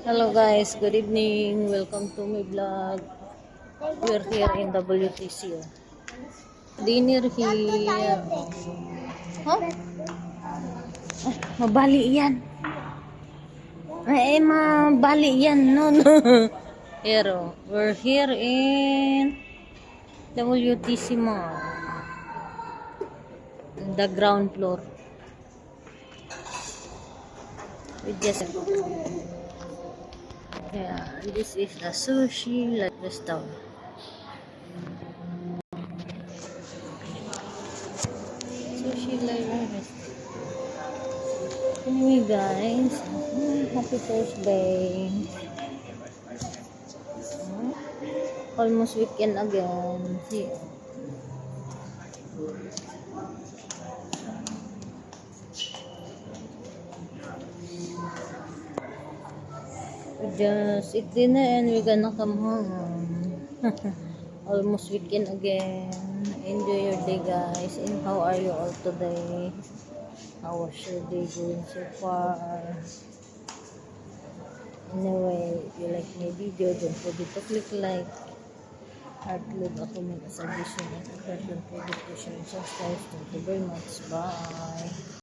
Hello guys, good evening. Welcome to my vlog. We're here in WTC. Dinner here. Huh? Mabali yan. Mabali yan. No, no. Here, we're here in WTC Mall. The ground floor. We just this is a sushi restaurant. Sushi restaurant. Anyway guys, happy Thursday. Almost weekend again. See. We just eat dinner and we're gonna come home. Almost weekend again. Enjoy your day guys. And how are you all today? How was your day going so far? Anyway, if you like my video, don't forget to click like, heart, leave a comment, a suggestion, and don't forget to share and subscribe. Thank you very much. Bye.